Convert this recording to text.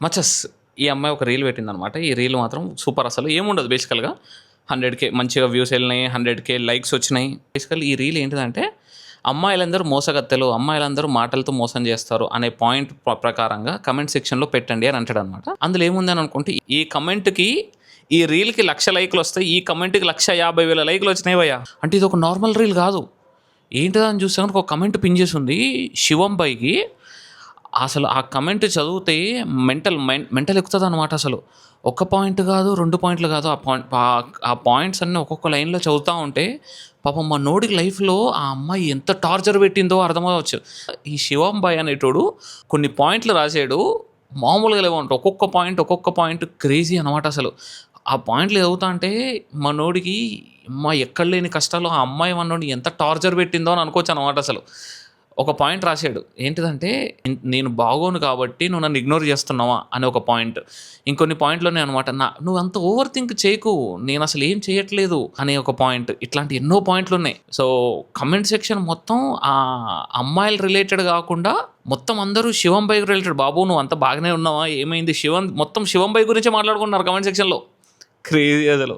మచస్ ఈ అమ్మాయి ఒక రీల్ పెట్టిందనమాట. ఈ రీల్ మాత్రం సూపర్. అసలు ఏముండదు బేసికల్గా 100K మంచిగా వ్యూస్ వెళ్ళినాయి, 100K లైక్స్ వచ్చినాయి. బేసికల్ ఈ రీల్ ఏంటిదంటే అమ్మాయిలందరూ మోసగత్తెలు, అమ్మాయిలందరూ మాటలతో మోసం చేస్తారు అనే పాయింట్ ప్రకారంగా కమెంట్ సెక్షన్లో పెట్టండి అని అంటాడు అనమాట. అందులో ఏముందని అనుకుంటే ఈ కమెంట్కి ఈ రీల్కి 1,00,000 లైక్లు వస్తాయి, ఈ కమెంట్కి 1,50,000 లైక్లు వచ్చినాయి భయ్యా. అంటే ఇది ఒక నార్మల్ రీల్ కాదు. ఏంటిదని చూస్తే కనుక ఒక కమెంట్ పిన్ చేసి ఉంది శివం బైకి. అసలు ఆ కమెంట్ చదివితే మెంటల్ ఎక్కుతుంది అనమాట. అసలు ఒక పాయింట్ కాదు, 2 పాయింట్లు కాదు, ఆ పాయింట్స్ అన్నీ ఒక్కొక్క లైన్లో చదువుతూ ఉంటే పాపం మా నోడికి లైఫ్లో ఆ అమ్మాయి ఎంత టార్చర్ పెట్టిందో అర్థమవచ్చు. ఈ శివం బాయ్ అనేటోడు కొన్ని పాయింట్లు రాసాడు, మామూలుగా లేవంట. ఒక్కొక్క పాయింట్ క్రేజీ అనమాట. అసలు ఆ పాయింట్లు చదువుతా అంటే మా నోడికి ఎక్కడ లేని కష్టాలు ఆ అమ్మాయి మనోడిని ఎంత టార్చర్ పెట్టిందో అని అనుకోవచ్చు అనమాట. అసలు ఒక పాయింట్ రాశాడు ఏంటిదంటే, నేను బాగోను కాబట్టి నువ్వు నన్ను ఇగ్నోర్ చేస్తున్నావా అనే ఒక పాయింట్. ఇంకొన్ని పాయింట్లోనే అనమాట, నువ్వు అంత ఓవర్ థింక్ చేయకు, నేను అసలు ఏం చేయట్లేదు అనే ఒక పాయింట్. ఇట్లాంటి ఎన్నో పాయింట్లు ఉన్నాయి. సో కమెంట్ సెక్షన్ మొత్తం ఆ అమ్మాయిలు రిలేటెడ్ కాకుండా మొత్తం అందరూ శివం బై రిలేటెడ్. బాబు నువ్వు అంత బాగానే ఉన్నావా, ఏమైంది, మొత్తం శివం బై గురించే మాట్లాడుకుంటున్నారు కమెంట్ సెక్షన్లో. క్రేజీ అసలు.